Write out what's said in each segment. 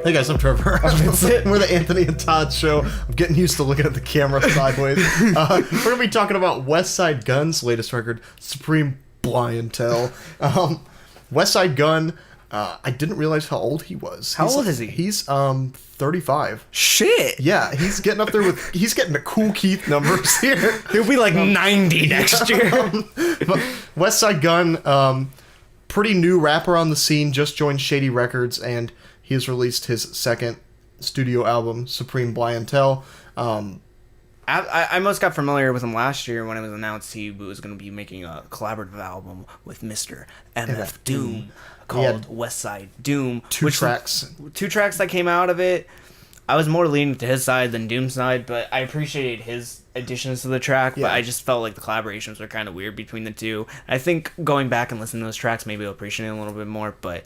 Hey guys, I'm Trevor. We're the Anthony and Todd show. I'm getting used to looking at the camera sideways. We're going to be talking about Westside Gunn's latest record, Supreme Blientele. Westside Gunn, I didn't realize how old he was. How old is he? He's 35. Shit! Yeah, he's getting up there with... He's getting the Cool Keith numbers here. He'll be like 90 next year. But Westside Gunn, pretty new rapper on the scene, just joined Shady Records, and he has released his second studio album, Supreme Blientele. I most got familiar with him last year when it was announced he was going to be making a collaborative album with Mr. MF Doom called Westside Doom. Two tracks that came out of it. I was more leaning to his side than Doom's side, but I appreciated his additions to the track, but I just felt like the collaborations were kind of weird between the two. I think going back and listening to those tracks, maybe I'll appreciate it a little bit more, but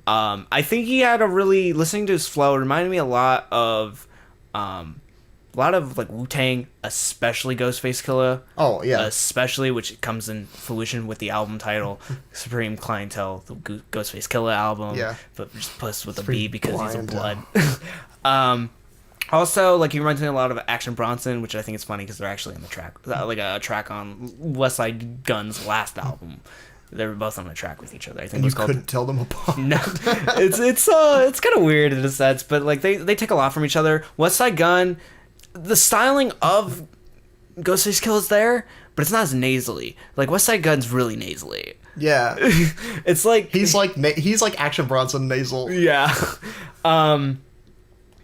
I think he had listening to his flow, it reminded me a lot of like Wu-Tang, especially Ghostface Killah. Oh, yeah. Especially, which comes in fruition with the album title, Supreme Clientele, the Ghostface Killah album. Yeah. But just plus with a B because he's a blood. Also, like, he reminds me a lot of Action Bronson, which I think is funny because they're actually on the track, like a track on Westside Gunn's last album. They were both on a track with each other. I think and you couldn't tell them apart. No, it's kind of weird in a sense, but like they take a lot from each other. Westside Gunn, the styling of Ghostface Killah is there, but it's not as nasally. Like Westside Gunn's really nasally. Yeah, it's like he's like Action Bronson nasal. Yeah,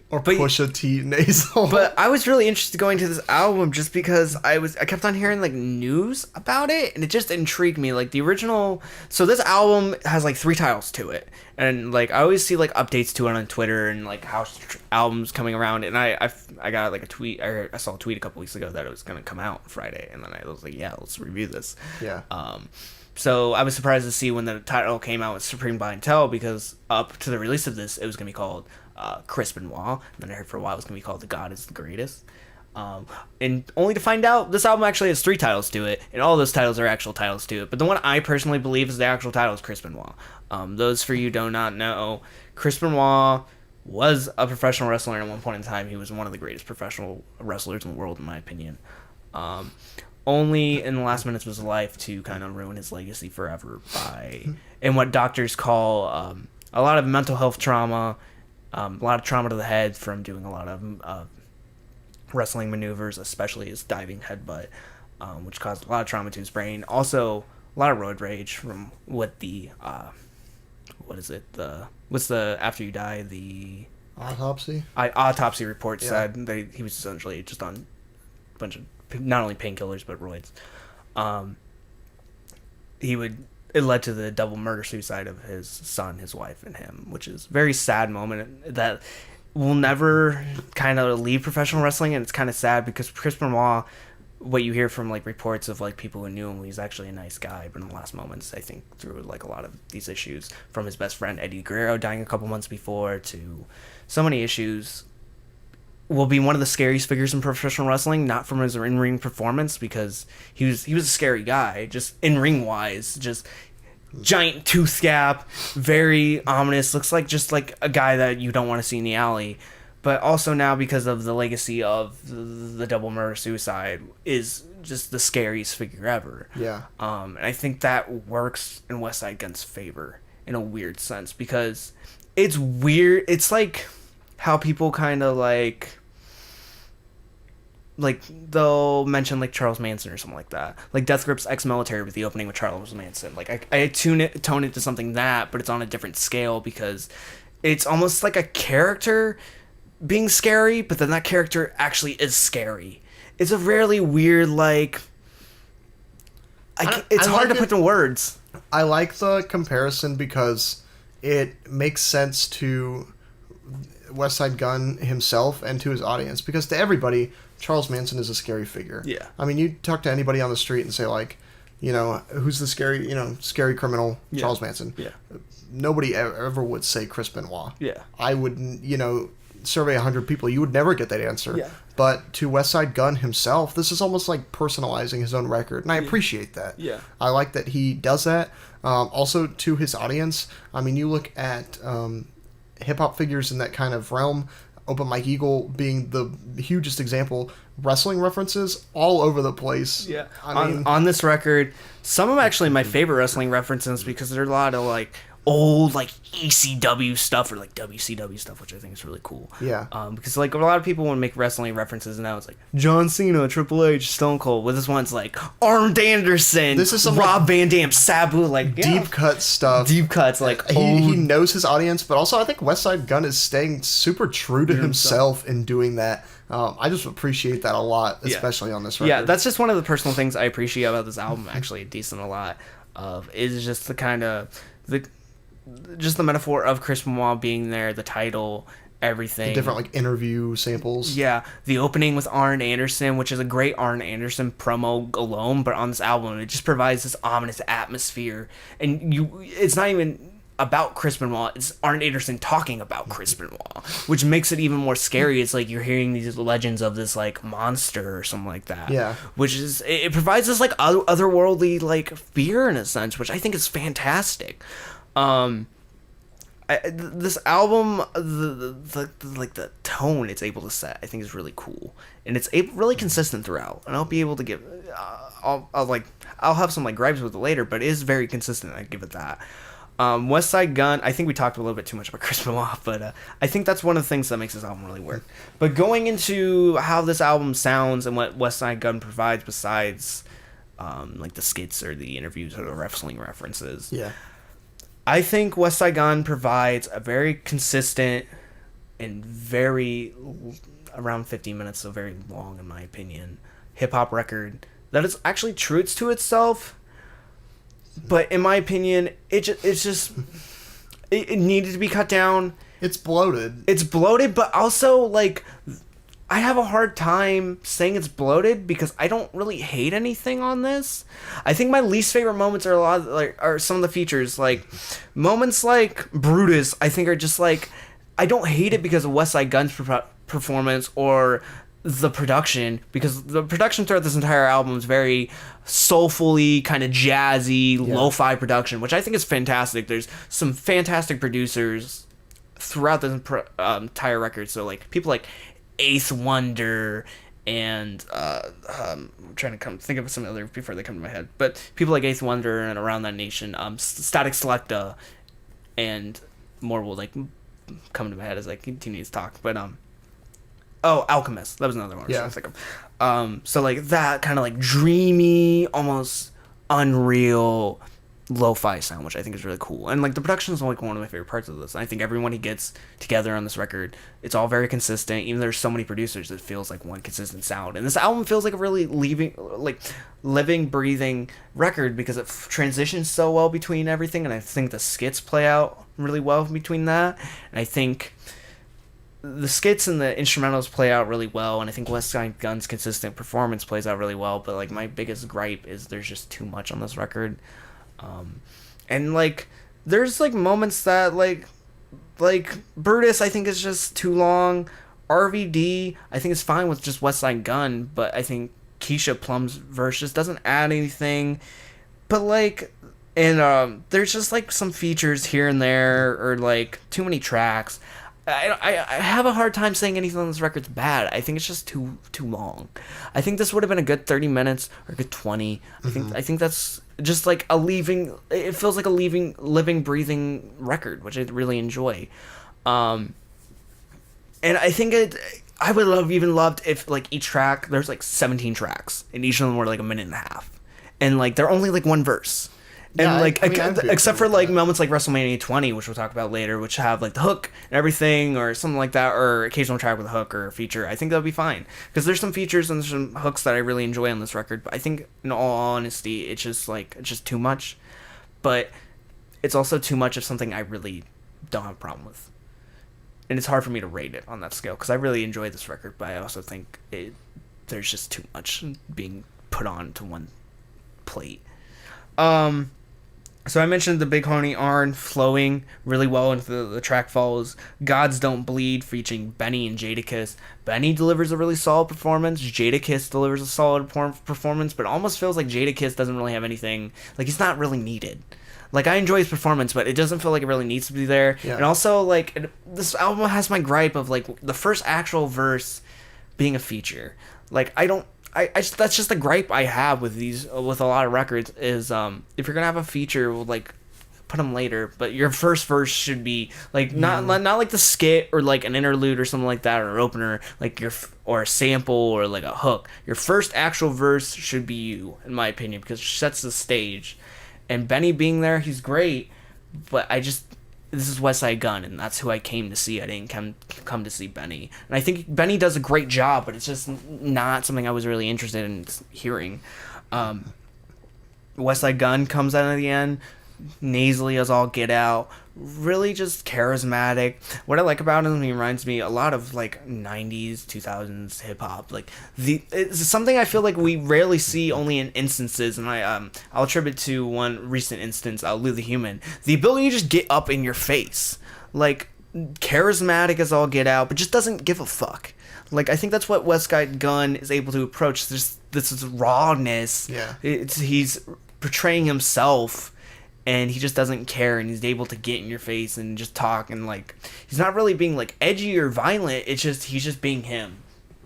or Pusha T nasal. But I was really interested going to this album just because I kept on hearing like news about it, and it just intrigued me. Like the original, so this album has like 3 titles to it, and like I always see like updates to it on Twitter and like how albums coming around. And I got like a tweet, I saw a tweet a couple weeks ago that it was gonna come out Friday, and then I was like, yeah, let's review this. Yeah. So I was surprised to see when the title came out with Supreme Blientele, because up to the release of this, it was gonna be called Chris Benoit, and then I heard for a while it was going to be called The God is the Greatest. And only to find out this album actually has 3 titles to it, and all those titles are actual titles to it. But the one I personally believe is the actual title is Chris Benoit. Those for you do not know, Chris Benoit was a professional wrestler at one point in time. He was one of the greatest professional wrestlers in the world, in my opinion. Only in the last minutes of his life to kind of ruin his legacy forever by, in what doctors call a lot of mental health trauma, a lot of trauma to the head from doing a lot of wrestling maneuvers, especially his diving headbutt, which caused a lot of trauma to his brain. Also, a lot of road rage from what the what's the after you die, the autopsy report said he was essentially just on a bunch of not only painkillers but roids. It led to the double murder suicide of his son, his wife, and him, which is a very sad moment that will never kind of leave professional wrestling. And it's kind of sad because Chris Benoit, what you hear from like reports of like people who knew him, he's actually a nice guy, but in the last moments, I think through like a lot of these issues, from his best friend Eddie Guerrero dying a couple months before to so many issues, will be one of the scariest figures in professional wrestling, not from his in-ring performance, because he was a scary guy, just in-ring wise, just giant tooth gap, very ominous, looks like just like a guy that you don't want to see in the alley. But also now, because of the legacy of the double murder suicide, is just the scariest figure ever. Yeah. And I think that works in Westside Gunn's favor in a weird sense, because it's weird. It's like how people kind of like they'll mention like Charles Manson or something like that, like Death Grip's Ex-Military with the opening with Charles Manson. Like I tone it to something but it's on a different scale, because it's almost like a character being scary, but then that character actually is scary. It's a really weird, like, it's hard to put into words. I like the comparison because it makes sense to Westside Gunn himself and to his audience, because to everybody, Charles Manson is a scary figure. Yeah. I mean, you talk to anybody on the street and say, like, you know, who's the scary criminal? Yeah. Charles Manson. Yeah. Nobody ever would say Chris Benoit. Yeah. I would, survey 100 people, you would never get that answer. Yeah. But to Westside Gunn himself, this is almost like personalizing his own record, and I appreciate that. Yeah. I like that he does that. Also, to his audience, I mean, you look at hip-hop figures in that kind of realm, Open Mike Eagle being the hugest example, wrestling references all over the place. Yeah. I mean, on this record, some of them actually my favorite wrestling references because there are a lot of like old like ECW stuff or like WCW stuff, which I think is really cool. Yeah. Because like a lot of people want to make wrestling references now, it's like John Cena, Triple H, Stone Cold. With this one's like Arn Anderson, this is some Rob like, Van Dam, SaBu, like deep cut stuff. Deep cuts, like he knows his audience, but also I think Westside Gunn is staying super true to himself in doing that. I just appreciate that a lot, especially on this record. Yeah, that's just one of the personal things I appreciate about this album. Actually, a lot of is just the kind of just the metaphor of Chris Benoit being there, the title, everything. The different like interview samples. Yeah, the opening with Arn Anderson, which is a great Arn Anderson promo alone, but on this album it just provides this ominous atmosphere, and it's not even about Chris Benoit, it's Arn Anderson talking about Chris Benoit, which makes it even more scary. It's like you're hearing these legends of this like monster or something like that. Yeah. Which is, it provides this like otherworldly like fear in a sense, which I think is fantastic. This album, the tone it's able to set, I think is really cool, and it's really consistent throughout. And I'll be able to give, I'll have some like gripes with it later, but it is very consistent. I give it that. Westside Gunn, I think we talked a little bit too much about Chris Benoit, but I think that's one of the things that makes this album really work. But going into how this album sounds and what Westside Gunn provides besides like the skits or the interviews or the wrestling references. Yeah. I think Westside Gunn provides a very consistent and very, around 15 minutes, so very long in my opinion, hip-hop record that is actually true to itself, but in my opinion, it needed to be cut down. It's bloated. It's bloated, but also, like, I have a hard time saying it's bloated because I don't really hate anything on this. I think my least favorite moments are some of the features, like moments like Brutus. I think are just like, I don't hate it because of Westside Gunn's performance or the production, because the production throughout this entire album is very soulfully kind of jazzy, lo-fi production, which I think is fantastic. There's some fantastic producers throughout the entire record. So like people like Eighth Wonder and I'm trying to think of some other before they come to my head, but people like Eighth Wonder and Around That Nation, Static Selecta, and more will like come to my head as I continue to talk. But Alchemist, that was another one I was trying to think of. So like that kind of like dreamy, almost unreal lo-fi sound, which I think is really cool. And like the production is like one of my favorite parts of this. I think everyone he gets together on this record, it's all very consistent. Even there's so many producers, it feels like one consistent sound. And this album feels like a really living, breathing record because it transitions so well between everything. And I think the skits play out really well between that. And I think the skits and the instrumentals play out really well, and I think Westside Gunn's consistent performance plays out really well. But like my biggest gripe is there's just too much on this record. And like there's like moments that like Brutus I think is just too long. RVD I think is fine with just Westside Gunn, but I think Keisha Plum's verse just doesn't add anything. But like, and there's just like some features here and there, or like too many tracks. I have a hard time saying anything on this record's bad. I think it's just too long. I think this would have been a good 30 minutes or a good 20. I think that's just like it feels like a living, breathing record, which I really enjoy. And I think I would have even loved if like each track, there's like 17 tracks and each of them were like a minute and a half. And like they're only like one verse. And like, except for like moments like Wrestlemania 20, which we'll talk about later, which have like the hook and everything, or something like that, or occasional track with a hook or a feature, I think that'll be fine. Because there's some features and some hooks that I really enjoy on this record. But I think, in all honesty, it's just too much. But it's also too much of something I really don't have a problem with. And it's hard for me to rate it on that scale, because I really enjoy this record, but I also think there's just too much being put on to one plate. So I mentioned the Big Horny Arn flowing really well into the track follows. Gods Don't Bleed featuring Benny and Jadakiss. Benny delivers a really solid performance. Jadakiss delivers a solid performance, but it almost feels like Jadakiss doesn't really have anything. Like, he's not really needed. Like, I enjoy his performance, but it doesn't feel like it really needs to be there. Yeah. And also, like, this album has my gripe of, like, the first actual verse being a feature. Like, I that's just the gripe I have with with a lot of records is if you're gonna have a feature, like, put them later, but your first verse should be like not like the skit or like an interlude or something like that, or an opener, like or a sample or like a hook. Your first actual verse should be you, in my opinion, because it sets the stage. And Benny being there, he's great, but this is Westside Gunn, and that's who I came to see. I didn't come to see Benny. And I think Benny does a great job, but it's just not something I was really interested in hearing. Westside Gunn comes out at the end, nasally as all get out, really just charismatic. What I like about him, he reminds me a lot of like 90s 2000s hip-hop. Like it's something I feel like we rarely see, only in instances, and I'll attribute to one recent instance, Lou the Human, the ability to just get up in your face, like charismatic as all get out, but just doesn't give a fuck. Like, I think that's what Westside Gunn is able to approach. This is rawness. Yeah, he's portraying himself, and he just doesn't care, and he's able to get in your face and just talk, and like he's not really being like edgy or violent. It's just he's just being him,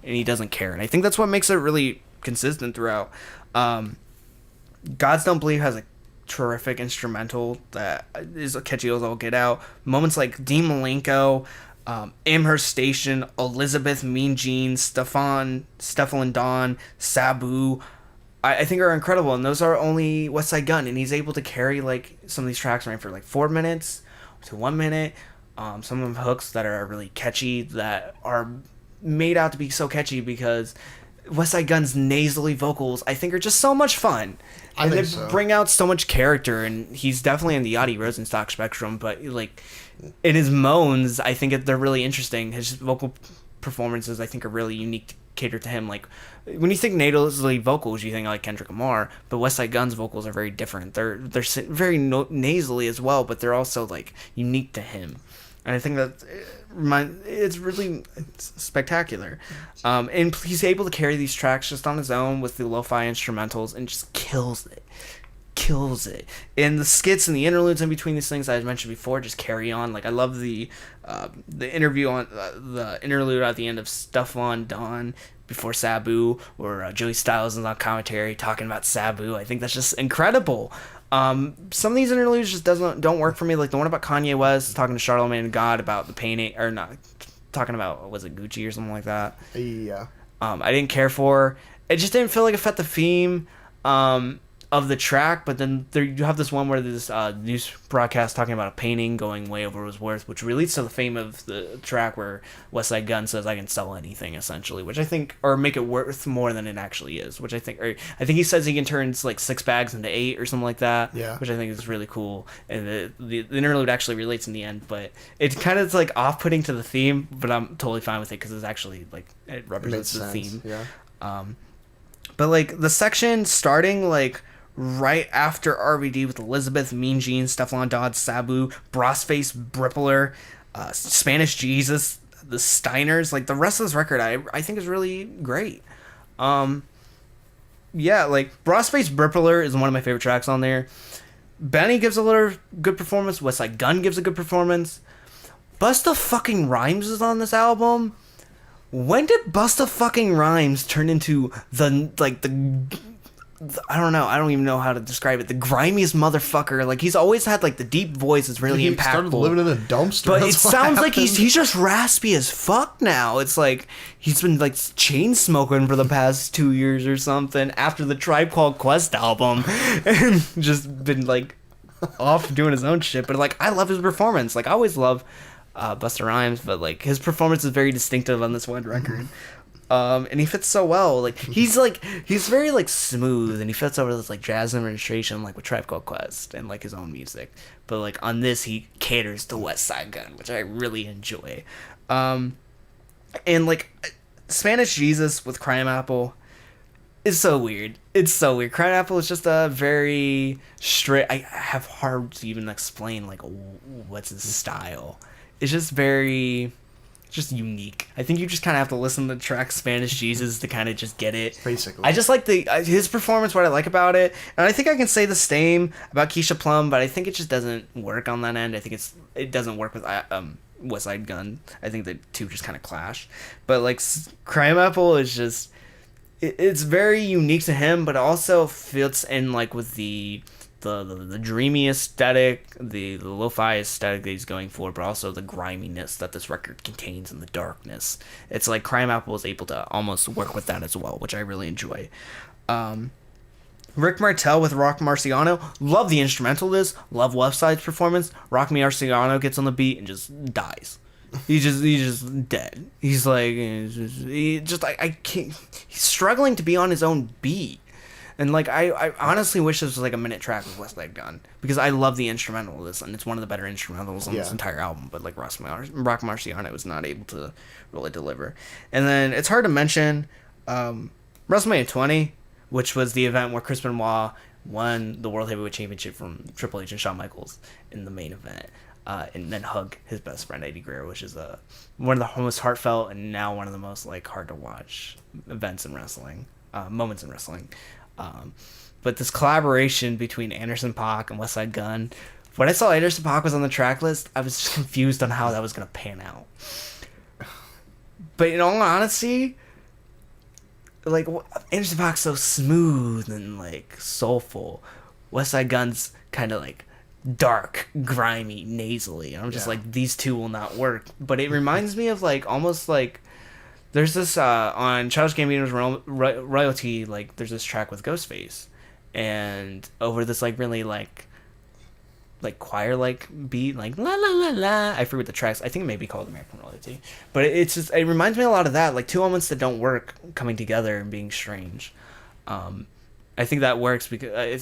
and he doesn't care. And I think that's what makes it really consistent throughout. Gods Don't Bleed has a terrific instrumental that is catchy as all get out. Moments like D. Malenko, Amherst Station, Elizabeth, Mean Gene, Stefflon Don, SaBu, I think are incredible, and those are only Westside Gunn, and he's able to carry like some of these tracks right for like 4 minutes to 1 minute. Some of them hooks that are really catchy, that are made out to be so catchy because Westside Gunn's nasally vocals, I think, are just so much fun. And they bring out so much character, and he's definitely in the Yachty Rosenstock spectrum, but like in his moans, I think they're really interesting. His vocal performances, I think, are really unique to cater to him. Like, when you think nasally vocals, you think like Kendrick Lamar, but Westside Gunn's vocals are very different. They're very nasally as well, but they're also like unique to him, and I think that it's really spectacular. And he's able to carry these tracks just on his own with the lo-fi instrumentals and just kills it. And the skits and the interludes in between these things I mentioned before just carry on. Like, I love the interview on the interlude at the end of Stefflon Don before SaBu, where Joey Styles is on commentary talking about SaBu. I think that's just incredible. Some of these interludes just don't work for me. Like the one about Kanye West talking to Charlamagne and God about the painting, or not talking about, was it Gucci or something like that? Yeah. I didn't care for. It just didn't feel like it fit the theme of the track. But then you have this one where this news broadcast talking about a painting going way over his worth, which relates to the fame of the track where Westside Gunn says, "I can sell anything," essentially, which I think, or make it worth more than it actually is, which I think he says he can turn like 6 bags into 8 or something like that. Yeah. Which I think is really cool, and the interlude actually relates in the end, but it kind of is like off-putting to the theme, but I'm totally fine with it because it's actually like it represents the theme. Yeah. But like the section starting like right after RVD with Elizabeth, Mean Gene, Stefflon Don, SaBu, Brossface, Brippler, Spanish Jesus, the Steiners, like the rest of this record I think is really great. Yeah, like Brossface, Brippler is one of my favorite tracks on there. Benny gives a little good performance. Westside Gunn gives a good performance. Busta fucking Rhymes is on this album. When did Busta fucking Rhymes turn into the I don't know. I don't even know how to describe it. The grimiest motherfucker. Like, he's always had, like, the deep voice is really impactful. He started living in a dumpster. But it sounds like he's just raspy as fuck now. It's like he's been, like, chain smoking for the past 2 years or something after the Tribe Called Quest album. And just been, like, off doing his own shit. But, like, I love his performance. Like, I always love Busta Rhymes, but, like, his performance is very distinctive on this one record. And he fits so well. Like, he's very, like, smooth, and he fits over this, like, jazz administration, like, with Tribe Called Quest, and, like, his own music. But, like, on this, he caters to Westside Gunn, which I really enjoy. And, like, Spanish Jesus with Crime Apple, It's so weird. It's so weird. Crimeapple is just a very straight. I have hard to even explain like what's his style. It's just very, just unique. I think you just kind of have to listen to the track Spanish Jesus to kind of just get it. Basically, I just like his performance. What I like about it, and I think I can say the same about Keisha Plum, but I think it just doesn't work on that end. I think it doesn't work with Westside Gunn. I think the two just kind of clash. But like Crimeapple is just. It's very unique to him, but it also fits in like with the dreamy aesthetic, the lo-fi aesthetic that he's going for, but also the griminess that this record contains and the darkness. It's like Crimeapple is able to almost work with that as well, which I really enjoy. Rick Martel with Rock Marciano. Love the instrumental of this. Love Westside's performance. Rock Marciano gets on the beat and just dies. He's just dead. He's like, I can't. He's struggling to be on his own beat, and like I honestly wish this was like a minute track with Westside Gunn because I love the instrumental of this and it's one of the better instrumentals on this entire album. But like Rock Marciano was not able to really deliver. And then it's hard to mention WrestleMania 20, which was the event where Chris Benoit won the World Heavyweight Championship from Triple H and Shawn Michaels in the main event. And then hug his best friend Eddie Guerrero, which is one of the most heartfelt and now one of the most like hard to watch events in wrestling, moments in wrestling. But this collaboration between Anderson .Paak and Westside Gunn, when I saw Anderson .Paak was on the track list, I was just confused on how that was gonna pan out. But in all honesty, like Anderson .Paak's so smooth and like soulful. Westside Gunn's kind of like dark, grimy, nasally. And I'm just like, these two will not work. But it reminds me of like almost like there's this on Childish Gambino's Royalty, like there's this track with Ghostface, and over this like really like choir like beat, like la la la la. I forget the tracks. I think it may be called American Royalty, but it reminds me a lot of that, like two elements that don't work coming together and being strange. I think that works because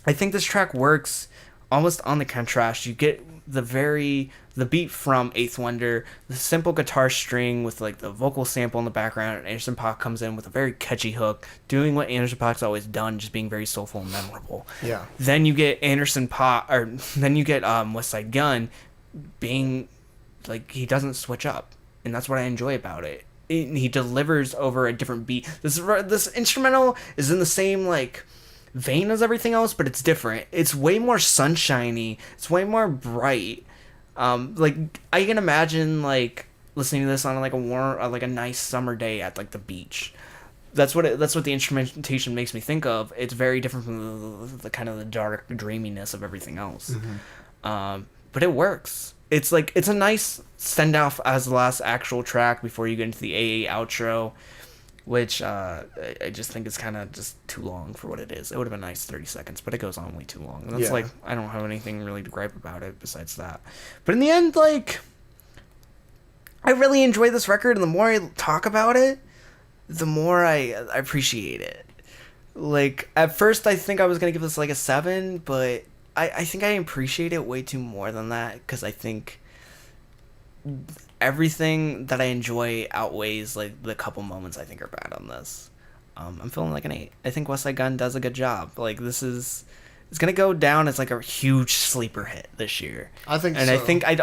I think this track works almost on the contrast. You get the beat from Eighth Wonder, the simple guitar string with like the vocal sample in the background, and Anderson .Paak comes in with a very catchy hook, doing what Anderson .Paak's always done, just being very soulful and memorable. Yeah. Then you get Westside Gunn being like, he doesn't switch up, and that's what I enjoy about it. He delivers over a different beat. This instrumental is in the same like vein as everything else, but it's different. It's way more sunshiny. It's way more bright. Like I can imagine like listening to this on like a warm, like a nice summer day at like the beach. That's what the instrumentation makes me think of. It's very different from the kind of the dark dreaminess of everything else. Mm-hmm. But it works. It's like it's a nice send off as the last actual track before you get into the AA outro, which I just think is kind of just too long for what it is. It would have been nice 30 seconds, but it goes on way too long. And that's like, I don't have anything really to gripe about it besides that. But in the end, like, I really enjoy this record, and the more I talk about it, the more I appreciate it. Like, at first I think I was going to give this like a 7, but I think I appreciate it way too more than that, because I think everything that I enjoy outweighs like the couple moments I think are bad on this. I'm feeling like an 8. I think Westside Gunn does a good job. Like it's gonna go down as like a huge sleeper hit this year. I think, and so.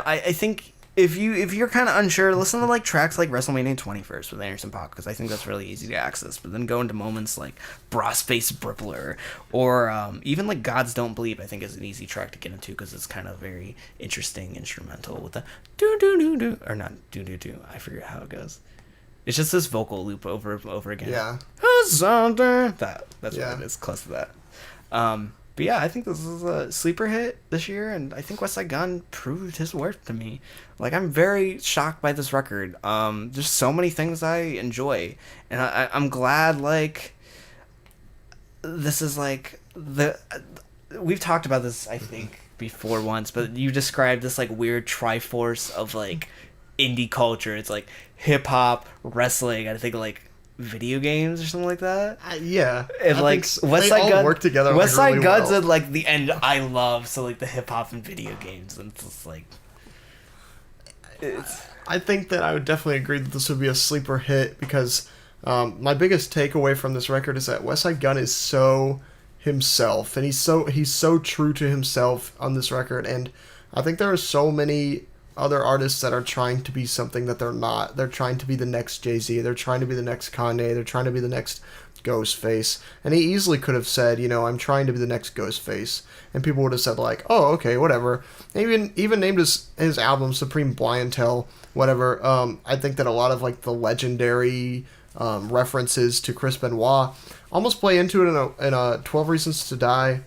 I think if you're kind of unsure, listen to like tracks like Wrestlemania 20 first with Anderson .Paak, because I think that's really easy to access. But then go into moments like Brossface, Brippler, or even like Gods Don't Bleep. I think is an easy track to get into because it's kind of very interesting instrumental with the do do do do, or not do do do. I forget how it goes. It's just this vocal loop over and over again. Yeah. That's what it is. Close to that. But yeah, I think this is a sleeper hit this year, and I think Westside Gunn proved his worth to me. Like, I'm very shocked by this record. There's so many things I enjoy, and I'm glad, like, this is, like, we've talked about this, I think, before once, but you described this, like, weird triforce of, like, indie culture. It's, like, hip-hop, wrestling, I think, like, video games or something like that. Yeah, and like Westside Gunn work together. Westside really Gunn's at like the end I love, so like the hip hop and video games, and it's just like I think that I would definitely agree that this would be a sleeper hit because My biggest takeaway from this record is that Westside Gunn is so himself, and he's so true to himself on this record. And I think there are so many other artists that are trying to be something that they're not. They're trying to be the next Jay-Z. They're trying to be the next Kanye. They're trying to be the next Ghostface. And he easily could have said, I'm trying to be the next Ghostface. And people would have said, like, oh, okay, whatever. And even named his album Supreme Blientele, whatever. I think that a lot of, like, the legendary references to Chris Benoit almost play into it in a 12 Reasons to Die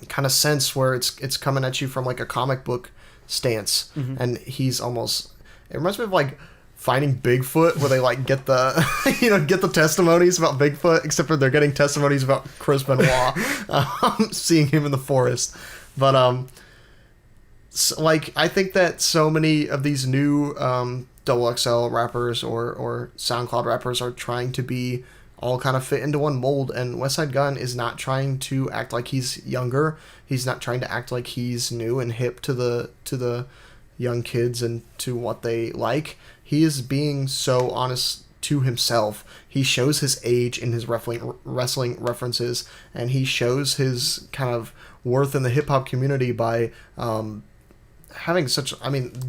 kind of sense, where it's coming at you from, like, a comic book stance. And he's almost, it reminds me of, like, Finding Bigfoot, where they, like, get the get the testimonies about Bigfoot, except for they're getting testimonies about Chris Benoit seeing him in the forest. But so, like, I think that so many of these new XXL rappers or SoundCloud rappers are trying to be all kind of fit into one mold, and Westside Gunn is not trying to act like he's younger. He's not trying to act like he's new and hip to the young kids and to what they like. He is being so honest to himself. He shows his age in his wrestling references, and he shows his kind of worth in the hip-hop community by having such,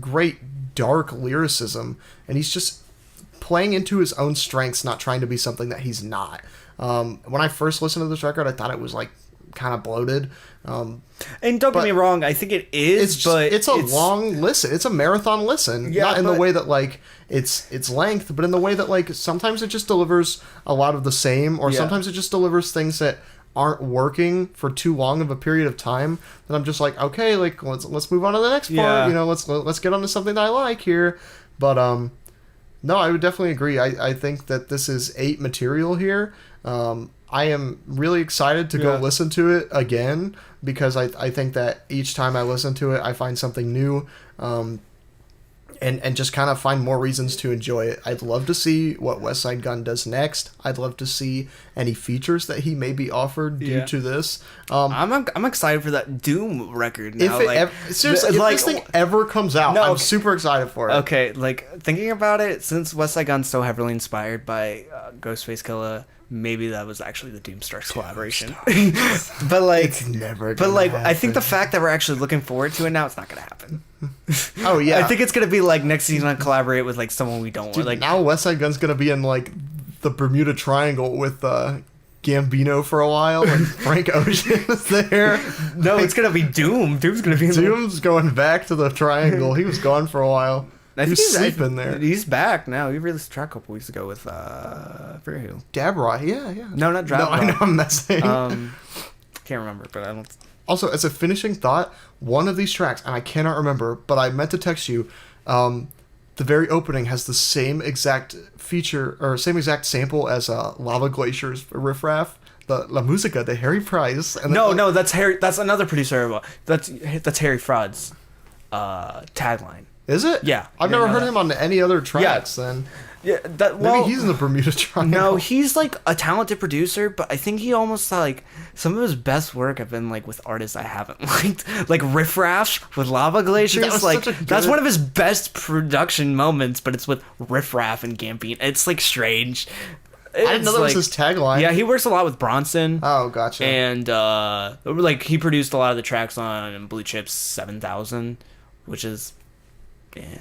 great dark lyricism, and he's just playing into his own strengths, not trying to be something that he's not. When I first listened to this record, I thought it was, like, kind of bloated. And don't get me wrong, I think it is, it's a long listen. It's a marathon listen. Yeah, not in the way that, like, it's length, but in the way that, like, sometimes it just delivers a lot of the same, or sometimes it just delivers things that aren't working for too long of a period of time, that I'm just like, okay, like, let's move on to the next part. Let's get on to something that I like here. But no, I would definitely agree. I think that this is 8 material here. I am really excited to go listen to it again, because I think that each time I listen to it, I find something new, and just kind of find more reasons to enjoy it. I'd love to see what Westside Gunn does next. I'd love to see any features that he may be offered due to this. I'm excited for that Doom record now. If this thing ever comes out, I'm super excited for it. Okay, like, thinking about it, since Westside Gunn's so heavily inspired by Ghostface Killah, maybe that was actually the Doomstars collaboration. But, like, it's never gonna happen. happen. I think the fact that we're actually looking forward to it now, it's not gonna happen. Oh yeah, I think it's gonna be like next season I collaborate with, like, someone we don't want. Like, now Westside Gunn's gonna be in, like, the Bermuda Triangle with Gambino for a while, and Frank Ocean is there. No, it's gonna be Doom. Doom's gonna be Doom's going back to the Triangle. He was gone for a while. I think he's sleeping there. He's back now. He released a track a couple weeks ago with I forget who. Dabra, yeah. No, not Dabra. No, I know I'm messing. Can't remember, but I don't. Also, as a finishing thought, one of these tracks, and I cannot remember, but I meant to text you. The very opening has the same exact feature or same exact sample as Lava Glacier's Riff Raff, the La Musica, the Harry Price. And no, that's Harry. That's another producer. That's Harry Fraud's tagline. Is it? Yeah. I've never heard him on any other tracks then. Yeah, maybe he's in the Bermuda Triangle. No, he's, like, a talented producer, but I think he almost, like, some of his best work have been, like, with artists I haven't liked. Like, Riff Raff with Lava Glaciers. That's one of his best production moments, but it's with Riff Raff and Gambino. It's, like, strange. I didn't know that was his tagline. Yeah, he works a lot with Bronson. Oh, gotcha. And, like, he produced a lot of the tracks on Blue Chips 7000, which is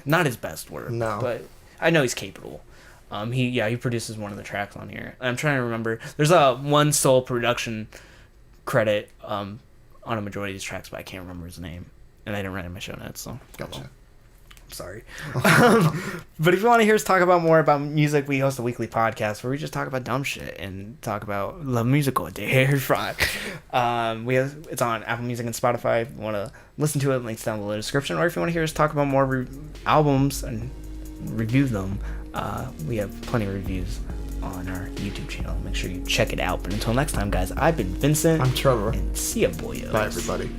not his best work. No. But I know he's capable. He produces one of the tracks on here. I'm trying to remember. There's a one sole production credit on a majority of these tracks, but I can't remember his name, and I didn't write it in my show notes. So gotcha. I'm sorry. But if you want to hear us talk about more about music, we host a weekly podcast where we just talk about dumb shit and talk about La Musica de Harry Fraud. It's on Apple Music and Spotify. If you want to listen to it, links down below in the description. Or if you want to hear us talk about more albums and review them, we have plenty of reviews on our YouTube channel. Make sure you check it out. But until next time, guys, I've been Vincent. I'm Trevor. And see ya, boyos. Bye, everybody.